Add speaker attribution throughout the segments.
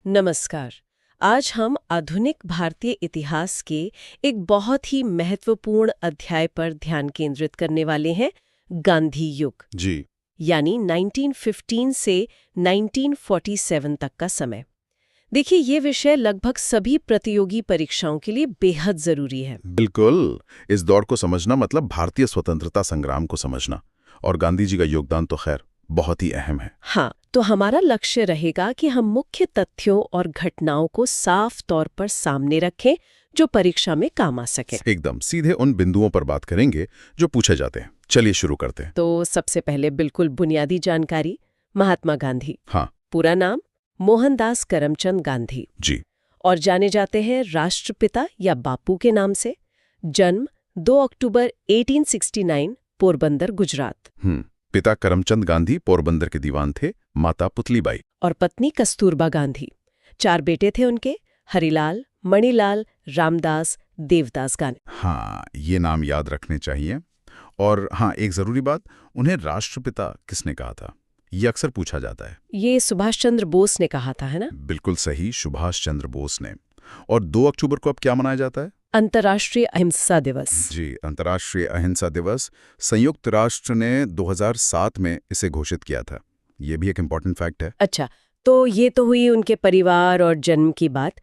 Speaker 1: नमस्कार। आज हम आधुनिक भारतीय इतिहास के एक बहुत ही महत्वपूर्ण अध्याय पर ध्यान केंद्रित करने वाले हैं, गांधी युग।
Speaker 2: जी।
Speaker 1: यानी 1915 से 1947 तक का समय। देखिए, ये विषय लगभग सभी प्रतियोगी परीक्षाओं के लिए बेहद जरूरी है।
Speaker 2: बिल्कुल। इस दौर को समझना मतलब भारतीय स्वतंत्रता संग्राम को समझना, और गांधी जी का योगदान तो खैर बहुत ही अहम है।
Speaker 1: हाँ, तो हमारा लक्ष्य रहेगा कि हम मुख्य तथ्यों और घटनाओं को साफ तौर पर सामने रखें जो परीक्षा में काम आ सके।
Speaker 2: एकदम सीधे उन बिंदुओं पर बात करेंगे जो पूछे जाते हैं। चलिए शुरू करते हैं।
Speaker 1: तो सबसे पहले बिल्कुल बुनियादी जानकारी। महात्मा गांधी।
Speaker 2: हाँ
Speaker 1: पूरा नाम मोहनदास करमचंद गांधी,
Speaker 2: जी।
Speaker 1: और जाने जाते हैं राष्ट्रपिता या बापू के नाम से। जन्म 2 अक्टूबर 1869, पोरबंदर, गुजरात।
Speaker 2: पिता करमचंद गांधी पोरबंदर के दीवान थे, माता पुतलीबाई।
Speaker 1: और पत्नी कस्तूरबा गांधी। 4 बेटे थे उनके, हरिलाल, मणिलाल, रामदास, देवदास गांधी।
Speaker 2: हाँ, ये नाम याद रखने चाहिए। और हाँ, एक जरूरी बात, उन्हें राष्ट्रपिता किसने कहा था, ये अक्सर पूछा जाता है।
Speaker 1: ये सुभाष चंद्र बोस ने कहा था, है ना?
Speaker 2: बिल्कुल सही, सुभाष चंद्र बोस ने। और 2 अक्टूबर को अब क्या मनाया जाता है?
Speaker 1: अंतर्राष्ट्रीय अहिंसा दिवस।
Speaker 2: जी, अंतर्राष्ट्रीय अहिंसा दिवस। संयुक्त राष्ट्र ने 2007 में इसे घोषित किया था। ये भी एक इम्पॉर्टेंट फैक्ट है।
Speaker 1: अच्छा, तो ये तो हुई उनके परिवार और जन्म की बात।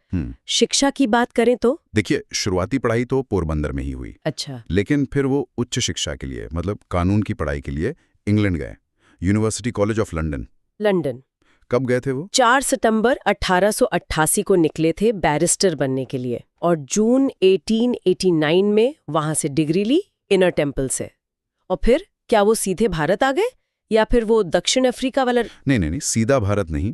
Speaker 1: शिक्षा की बात करें तो?
Speaker 2: देखिए, शुरुआती पढ़ाई तो पोरबंदर में ही हुई।
Speaker 1: अच्छा।
Speaker 2: लेकिन फिर वो उच्च शिक्षा के लिए, मतलब कानून की पढ़ाई के लिए इंग्लैंड गए। University college of London.
Speaker 1: London.
Speaker 2: कब गए थे वो?
Speaker 1: 4 सितंबर 1888 को निकले थे बैरिस्टर बनने के लिए, और जून 1889 में वहां से डिग्री ली, इनर टेम्पल से। और फिर क्या वो सीधे भारत आ गए या फिर वो दक्षिण अफ्रीका वाला?
Speaker 2: नहीं, सीधा भारत नहीं।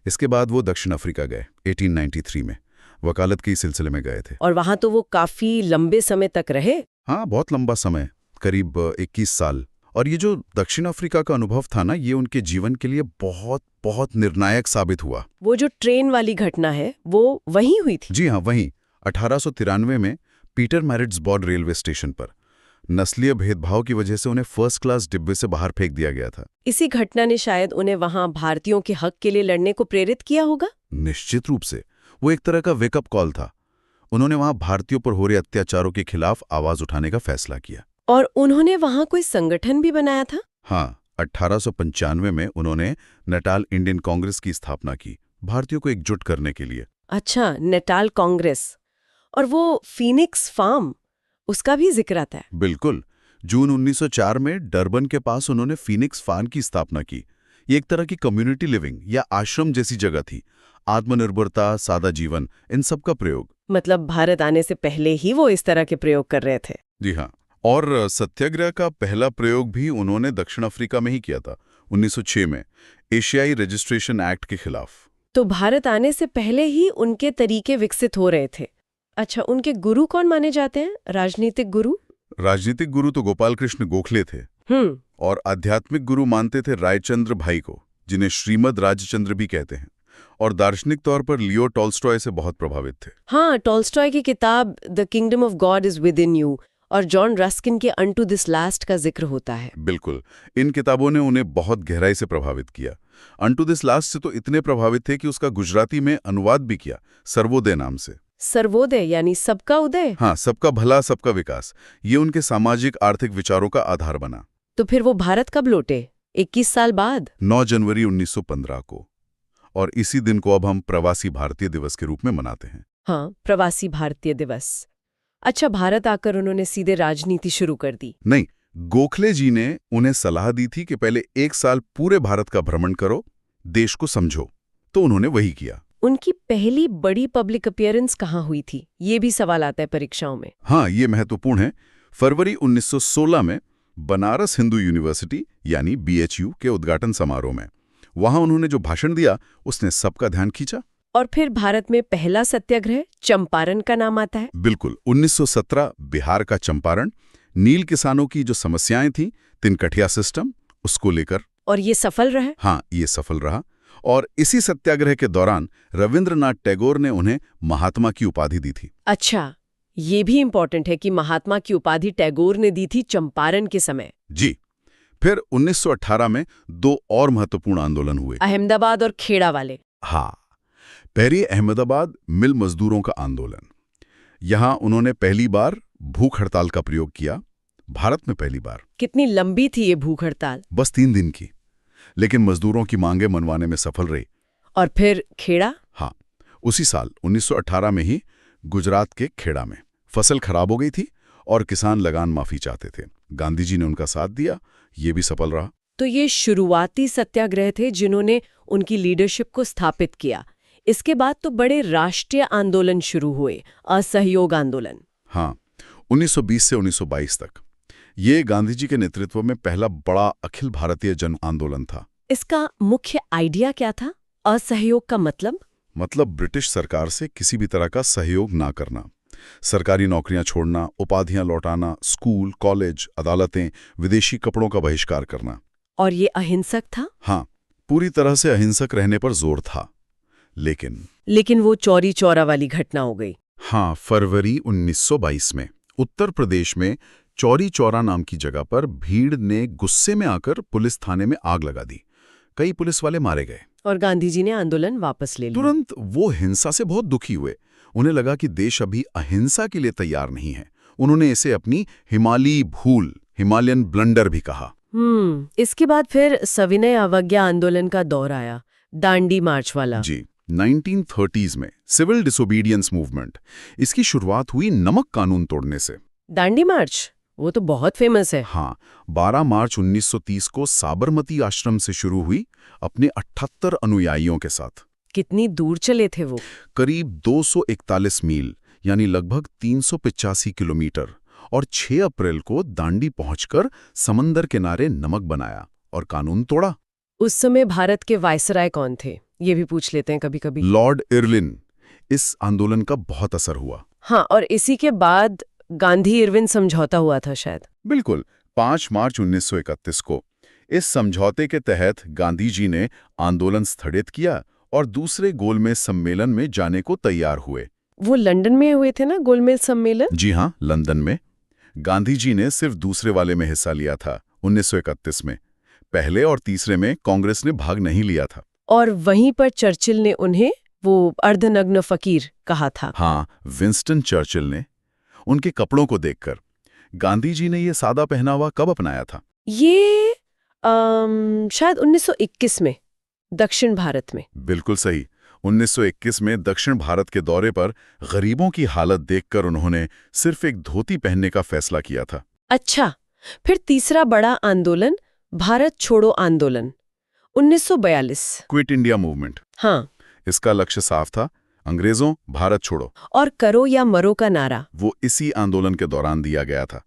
Speaker 2: इसके बाद वो दक्षिण अफ्रीका गए 1893 में, वकालत के सिलसिले में गए थे।
Speaker 1: और वहां तो वो काफी लंबे समय तक रहे।
Speaker 2: हाँ, बहुत लंबा समय, करीब 21 साल। और ये जो दक्षिण अफ्रीका का अनुभव था ना, ये उनके जीवन के लिए बहुत बहुत निर्णायक साबित हुआ।
Speaker 1: वो जो ट्रेन वाली घटना है, वो वहीं हुई थी?
Speaker 2: जी हाँ, वहीं 1893 में पीटर मैरिट्सबर्ग रेलवे स्टेशन पर नस्लीय भेदभाव की वजह से उन्हें फर्स्ट क्लास डिब्बे से बाहर फेंक दिया गया था।
Speaker 1: इसी घटना ने शायद उन्हें वहां भारतीयों के हक के लिए लड़ने को प्रेरित किया होगा।
Speaker 2: निश्चित रूप से, वो एक तरह का वेकअप कॉल था। उन्होंने वहां भारतीयों पर हो रहे अत्याचारों के खिलाफ आवाज उठाने का फैसला किया।
Speaker 1: और उन्होंने वहां कोई संगठन भी बनाया था?
Speaker 2: हाँ, 1895 में उन्होंने नेटाल इंडियन कांग्रेस की स्थापना की, भारतीयों को एकजुट करने के लिए।
Speaker 1: अच्छा, नेटाल कांग्रेस। और वो फीनिक्स फार्म, उसका भी जिक्र आता है।
Speaker 2: बिल्कुल। जून 1904 में डरबन के पास उन्होंने फीनिक्स फार्म की स्थापना की। ये एक तरह की कम्युनिटी लिविंग या आश्रम जैसी जगह थी। आत्मनिर्भरता, सादा जीवन, इन सब का प्रयोग।
Speaker 1: मतलब भारत आने से पहले ही वो इस तरह के प्रयोग कर रहे थे।
Speaker 2: जी हाँ। और सत्याग्रह का पहला प्रयोग भी उन्होंने दक्षिण अफ्रीका में ही किया था, 1906 में, एशियाई रजिस्ट्रेशन एक्ट के खिलाफ।
Speaker 1: तो भारत आने से पहले ही उनके तरीके विकसित हो रहे थे। अच्छा, उनके गुरु कौन माने जाते हैं, राजनीतिक गुरु?
Speaker 2: राजनीतिक गुरु तो गोपाल कृष्ण गोखले थे। और आध्यात्मिक गुरु मानते थे रायचंद्र भाई को, जिन्हें श्रीमद राजचंद्र भी कहते हैं। और दार्शनिक तौर पर लियो टॉल्स्टॉय से बहुत प्रभावित थे।
Speaker 1: हाँ, टॉल्स्टॉय की किताब the kingdom of God is with in you और जॉन रस्किन के अनटू दिस लास्ट का जिक्र होता है।
Speaker 2: बिल्कुल, इन किताबों ने उन्हें बहुत गहराई से प्रभावित किया। अनटू दिस लास्ट से तो इतने प्रभावित थे कि उसका गुजराती में अनुवाद भी किया, सर्वोदय नाम से।
Speaker 1: सर्वोदय यानी सबका उदय?
Speaker 2: हाँ, सबका भला, सबका विकास। ये उनके सामाजिक आर्थिक विचारों का आधार बना।
Speaker 1: तो फिर वो भारत कब लौटे? 21 साल बाद?
Speaker 2: 9 जनवरी 1915 को। और इसी दिन को अब हम प्रवासी भारतीय दिवस के रूप में मनाते हैं।
Speaker 1: हाँ, प्रवासी भारतीय दिवस। अच्छा, भारत आकर उन्होंने सीधे राजनीति शुरू कर दी?
Speaker 2: नहीं, गोखले जी ने उन्हें सलाह दी थी कि पहले 1 साल पूरे भारत का भ्रमण करो, देश को समझो। तो उन्होंने वही किया।
Speaker 1: उनकी पहली बड़ी पब्लिक अपीयरेंस कहाँ हुई थी? ये भी सवाल आता है परीक्षाओं में।
Speaker 2: हाँ, ये महत्वपूर्ण है। फरवरी 1916 में बनारस हिंदू यूनिवर्सिटी यानी BHU के उद्घाटन समारोह में। वहां उन्होंने जो भाषण दिया, उसने सबका ध्यान खींचा।
Speaker 1: और फिर भारत में पहला सत्याग्रह चंपारण का नाम आता है?
Speaker 2: बिल्कुल, 1917 बिहार का चंपारण, नील किसानों की जो समस्याएं थी, तिनकठिया सिस्टम, उसको लेकर।
Speaker 1: और ये सफल रहा?
Speaker 2: हाँ, ये सफल रहा। और इसी सत्याग्रह के दौरान रविंद्रनाथ टैगोर ने उन्हें महात्मा की उपाधि दी थी।
Speaker 1: अच्छा, ये भी इम्पोर्टेंट है कि महात्मा की उपाधि टैगोर ने दी थी चंपारण के समय।
Speaker 2: जी। फिर 1918 में 2 और महत्वपूर्ण आंदोलन हुए,
Speaker 1: अहमदाबाद और खेड़ा वाले।
Speaker 2: हाँ। पहले अहमदाबाद मिल मजदूरों का आंदोलन। यहां उन्होंने पहली बार भूख हड़ताल का प्रयोग किया, भारत में पहली बार।
Speaker 1: कितनी लंबी थी ये भूख हड़ताल?
Speaker 2: बस 3 दिन की, लेकिन मजदूरों की मांगे मनवाने में सफल रही।
Speaker 1: और फिर खेड़ा?
Speaker 2: हाँ, उसी साल 1918 में ही गुजरात के खेड़ा में फसल खराब हो गई थी और किसान लगान माफी चाहते थे। गांधी जी ने उनका साथ दिया, ये भी सफल रहा।
Speaker 1: तो ये शुरुआती सत्याग्रह थे जिन्होंने उनकी लीडरशिप को स्थापित किया। इसके बाद तो बड़े राष्ट्रीय आंदोलन शुरू हुए, असहयोग आंदोलन।
Speaker 2: हाँ, 1920 से 1922 तक ये गांधी जी के नेतृत्व में पहला बड़ा अखिल भारतीय जन आंदोलन था।
Speaker 1: इसका मुख्य आइडिया क्या था? असहयोग का मतलब
Speaker 2: ब्रिटिश सरकार से किसी भी तरह का सहयोग ना करना, सरकारी नौकरियां छोड़ना, उपाधियां लौटाना, स्कूल, कॉलेज, अदालतें, विदेशी कपड़ों का बहिष्कार करना।
Speaker 1: और ये अहिंसक था?
Speaker 2: हाँ, पूरी तरह से अहिंसक रहने पर जोर था। लेकिन
Speaker 1: वो चौरी चौरा वाली घटना हो गई।
Speaker 2: हाँ, फरवरी 1922 में उत्तर प्रदेश में चौरी चौरा नाम की जगह पर भीड़ ने गुस्से में आकर पुलिस थाने में आग लगा दी। कई पुलिस वाले मारे गए
Speaker 1: और गांधी जी ने आंदोलन वापस ले लिया।
Speaker 2: तुरंत वो हिंसा से बहुत दुखी हुए। उन्हें लगा कि देश अभी अहिंसा के लिए तैयार नहीं है। उन्होंने इसे अपनी हिमालयी भूल, हिमालयन ब्लंडर भी कहा।
Speaker 1: इसके बाद फिर सविनय अवज्ञा आंदोलन का दौर आया, दांडी मार्च वाला।
Speaker 2: जी, 1930s में सिविल डिसोबीडियंस मूवमेंट। इसकी शुरुआत हुई नमक कानून तोड़ने से।
Speaker 1: दांडी मार्च, वो तो बहुत फेमस है।
Speaker 2: हाँ, 12 मार्च 1930 को साबरमती आश्रम से शुरू हुई, अपने 78 अनुयायियों के साथ।
Speaker 1: कितनी दूर चले थे वो?
Speaker 2: करीब 241 मील, यानी लगभग 385 किलोमीटर। और 6 अप्रैल को दांडी पहुंचकर समंदर किनारे नमक बनाया और कानून तोड़ा।
Speaker 1: उस समय भारत के वायसराय कौन थे, ये भी पूछ लेते हैं कभी-कभी।
Speaker 2: Lord Irwin. इस आंदोलन का बहुत असर हुआ।
Speaker 1: हाँ, और इसी के बाद गांधी इरविन समझौता हुआ था शायद।
Speaker 2: बिल्कुल, 5 मार्च 1931 को इस समझौते के तहत गांधी जी ने आंदोलन स्थगित किया और दूसरे गोलमेज सम्मेलन में जाने को तैयार हुए।
Speaker 1: वो लंदन में हुए थे ना, गोलमेज सम्मेलन?
Speaker 2: जी हाँ, लंदन में। गांधी जी ने सिर्फ दूसरे वाले में हिस्सा लिया था 1931 में। पहले और तीसरे में कांग्रेस ने भाग नहीं लिया था।
Speaker 1: और वहीं पर चर्चिल ने उन्हें वो अर्धनग्न फकीर कहा था।
Speaker 2: हाँ, विंस्टन चर्चिल ने। उनके कपड़ों को देखकर गांधी जी ने ये सादा पहनावा कब अपनाया था?
Speaker 1: ये शायद 1921 में, दक्षिण भारत में।
Speaker 2: बिल्कुल सही। 1921 में दक्षिण भारत के दौरे पर गरीबों की हालत देखकर उन्होंने सिर्फ एक धोती पहनने का फैसला किया था।
Speaker 1: अच्छा, फिर तीसरा बड़ा आंदोलन, भारत छोड़ो आंदोलन, 1942।
Speaker 2: Quit India movement.
Speaker 1: हाँ,
Speaker 2: इसका लक्ष्य साफ था, अंग्रेजों भारत छोड़ो
Speaker 1: और करो या मरो का नारा।
Speaker 2: वो इसी आंदोलन के दौरान दिया गया था।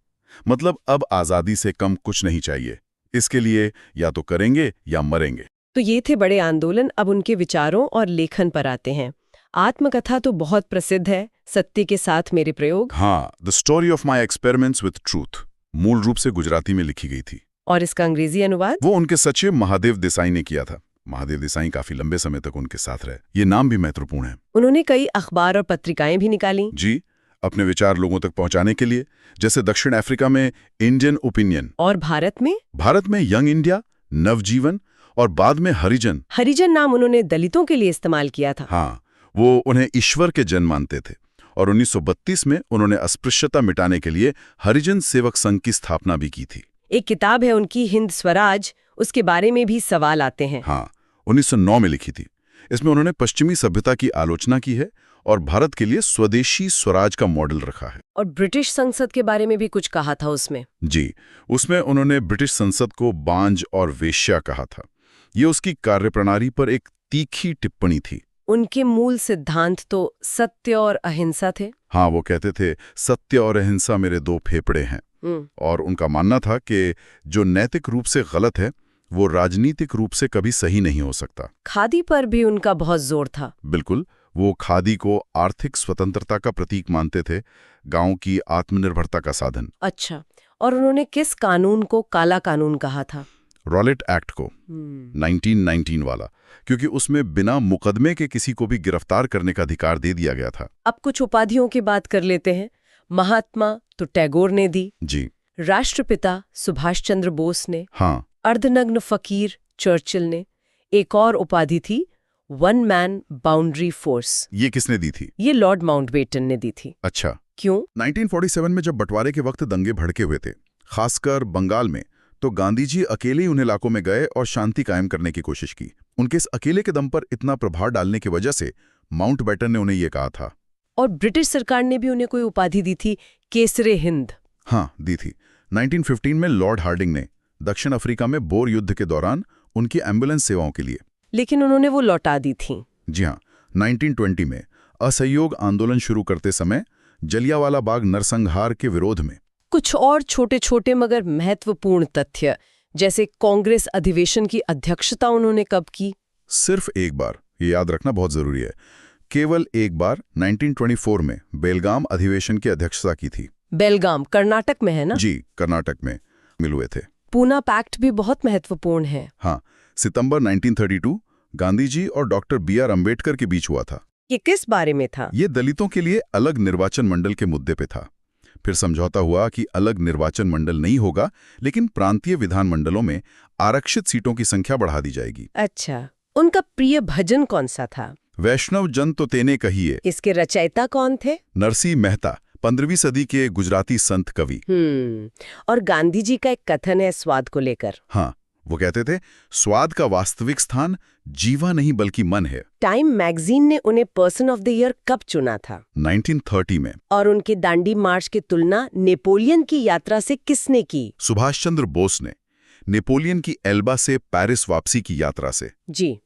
Speaker 2: मतलब अब आजादी से कम कुछ नहीं चाहिए, इसके लिए या तो करेंगे या मरेंगे।
Speaker 1: तो ये थे बड़े आंदोलन। अब उनके विचारों और लेखन पर आते हैं। आत्मकथा तो बहुत प्रसिद्ध है, सत्य के साथ मेरे प्रयोग।
Speaker 2: हाँ, the story of my experiments with truth मूल रूप से गुजराती में लिखी गई थी।
Speaker 1: और इसका अंग्रेजी अनुवाद
Speaker 2: वो उनके सचिव महादेव देसाई ने किया था। महादेव देसाई काफी लंबे समय तक उनके साथ रहे। ये नाम भी महत्वपूर्ण है।
Speaker 1: उन्होंने कई अखबार और पत्रिकाएं भी निकाली।
Speaker 2: जी, अपने विचार लोगों तक पहुंचाने के लिए। जैसे दक्षिण अफ्रीका में इंडियन ओपिनियन,
Speaker 1: और भारत में
Speaker 2: यंग इंडिया, नवजीवन और बाद में हरिजन।
Speaker 1: हरिजन नाम उन्होंने दलितों के लिए इस्तेमाल किया था।
Speaker 2: हाँ, वो उन्हें ईश्वर के जन मानते थे। और 1932 में उन्होंने अस्पृश्यता मिटाने के लिए हरिजन सेवक संघ की स्थापना भी की थी।
Speaker 1: एक किताब है उनकी, हिंद स्वराज, उसके बारे में भी सवाल आते हैं।
Speaker 2: हाँ, 1909 में लिखी थी। इसमें उन्होंने पश्चिमी सभ्यता की आलोचना की है और भारत के लिए स्वदेशी स्वराज का मॉडल रखा है।
Speaker 1: और ब्रिटिश संसद के बारे में भी कुछ कहा था उसमें।
Speaker 2: जी, उसमें उन्होंने ब्रिटिश संसद को बांझ और वेश्या कहा था। ये उसकी कार्यप्रणाली पर एक तीखी टिप्पणी थी।
Speaker 1: उनके मूल सिद्धांत तो सत्य और अहिंसा थे।
Speaker 2: हाँ, वो कहते थे सत्य और अहिंसा मेरे 2 फेफड़े हैं। और उनका मानना था कि जो नैतिक रूप से गलत है वो राजनीतिक रूप से कभी सही नहीं हो सकता।
Speaker 1: खादी पर भी उनका बहुत जोर था।
Speaker 2: बिल्कुल, वो खादी को आर्थिक स्वतंत्रता का प्रतीक मानते थे, गांव की आत्मनिर्भरता का साधन।
Speaker 1: अच्छा, और उन्होंने किस कानून को काला कानून कहा था?
Speaker 2: रॉलेट एक्ट को, 1919 वाला, क्योंकि उसमें बिना मुकदमे के किसी को भी गिरफ्तार करने का अधिकार दे दिया गया था।
Speaker 1: अब कुछ उपाधियों की बात कर लेते हैं। महात्मा तो टैगोर ने दी।
Speaker 2: जी।
Speaker 1: राष्ट्रपिता सुभाष चंद्र बोस ने।
Speaker 2: हाँ।
Speaker 1: अर्धनग्न फकीर चर्चिल ने। एक और उपाधि थी वन मैन बाउंड्री फोर्स।
Speaker 2: ये किसने दी थी?
Speaker 1: ये लॉर्ड माउंटबेटन ने दी थी।
Speaker 2: अच्छा।
Speaker 1: क्यों?
Speaker 2: 1947 में जब बंटवारे के वक्त दंगे भड़के हुए थे, खासकर बंगाल में, तो गांधी जी अकेले ही उन इलाकों में गए और शांति कायम करने की कोशिश की। उनके इस अकेले के दम पर इतना प्रभाव डालने की वजह से माउंटबेटन ने उन्हें यह कहा था।
Speaker 1: और ब्रिटिश सरकार ने भी उन्हें कोई उपाधि दी थी, केसरे हिंद।
Speaker 2: हाँ, दी थी। 1915 में लॉर्ड हार्डिंग ने दक्षिण अफ्रीका में बोर युद्ध के दौरान उनकी एम्बुलेंस सेवाओं के लिए,
Speaker 1: लेकिन उन्होंने वो लौटा दी थी।
Speaker 2: जी हाँ, 1920 में असहयोग आंदोलन शुरू करते समय जलियांवाला बाग नरसंहार के विरोध में।
Speaker 1: कुछ और छोटे छोटे मगर महत्वपूर्ण तथ्य, जैसे कांग्रेस अधिवेशन की अध्यक्षता उन्होंने कब की?
Speaker 2: सिर्फ एक बार, ये याद रखना बहुत जरूरी है। केवल एक बार 1924 में बेलगाम अधिवेशन की अध्यक्षता की थी।
Speaker 1: बेलगाम कर्नाटक में है ना?
Speaker 2: जी, कर्नाटक में मिल हुए थे।
Speaker 1: पूना पैक्ट भी बहुत महत्वपूर्ण है।
Speaker 2: हाँ, सितंबर 1932 गांधी जी और डॉक्टर बी.आर. अम्बेडकर के बीच हुआ था।
Speaker 1: ये किस बारे में था?
Speaker 2: ये दलितों के लिए अलग निर्वाचन मंडल के मुद्दे पे था। फिर समझौता हुआ कि अलग निर्वाचन मंडल नहीं होगा, लेकिन प्रांतीय विधानमंडलों में आरक्षित सीटों की संख्या बढ़ा दी जाएगी।
Speaker 1: अच्छा, उनका प्रिय भजन कौन सा था?
Speaker 2: वैष्णव जन तो तेने कहिए।
Speaker 1: इसके रचयिता कौन थे?
Speaker 2: नरसिंह मेहता, 15वीं सदी के गुजराती संत कवि।
Speaker 1: और गांधी जी का एक कथन है स्वाद को लेकर।
Speaker 2: हाँ, वो कहते थे, स्वाद का वास्तविक स्थान जीवा नहीं बल्कि मन है।
Speaker 1: टाइम मैगजीन ने उन्हें पर्सन ऑफ द ईयर कब चुना था?
Speaker 2: 1930 में।
Speaker 1: और उनके दांडी मार्च की तुलना नेपोलियन की यात्रा से किसने की?
Speaker 2: सुभाष चंद्र बोस ने, नेपोलियन की एल्बा से पेरिस वापसी की यात्रा से।
Speaker 1: जी।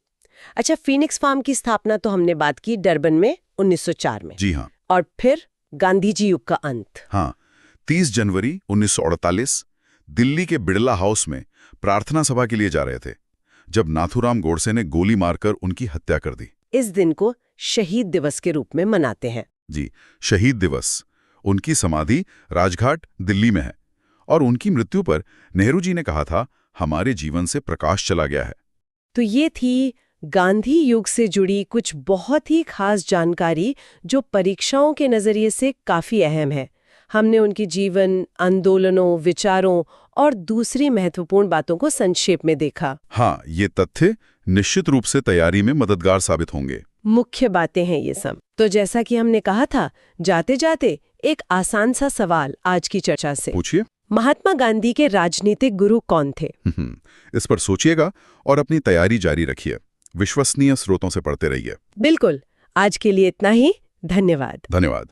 Speaker 1: अच्छा, फीनिक्स फार्म की स्थापना तो हमने बात की डरबन में 1904 में।
Speaker 2: जी हाँ।
Speaker 1: और फिर गांधी जी युग का अंत।
Speaker 2: हाँ, 30 जनवरी 1948 दिल्ली के बिड़ला हाउस में प्रार्थना सभा के लिए जा रहे थे, जब नाथूराम गोडसे ने गोली मारकर उनकी हत्या कर दी।
Speaker 1: इस दिन को शहीद दिवस के रूप में मनाते हैं।
Speaker 2: जी, शहीद दिवस। उनकी समाधि राजघाट दिल्ली में है और उनकी मृत्यु पर नेहरू जी ने कहा था, हमारे जीवन से प्रकाश चला गया है।
Speaker 1: तो ये थी गांधी युग से जुड़ी कुछ बहुत ही खास जानकारी, जो परीक्षाओं के नजरिए से काफी अहम है। हमने उनकी जीवन, आंदोलनों, विचारों और दूसरी महत्वपूर्ण बातों को संक्षेप में देखा।
Speaker 2: हाँ, ये तथ्य निश्चित रूप से तैयारी में मददगार साबित होंगे।
Speaker 1: मुख्य बातें हैं ये सब। तो जैसा कि हमने कहा था, जाते जाते एक आसान सा सवाल आज की चर्चा से।
Speaker 2: पूछिए।
Speaker 1: महात्मा गांधी के राजनीतिक गुरु कौन थे?
Speaker 2: इस पर सोचिएगा और अपनी तैयारी जारी रखिए। विश्वसनीय स्रोतों से पढ़ते रहिए।
Speaker 1: बिल्कुल। आज के लिए इतना ही। धन्यवाद।
Speaker 2: धन्यवाद।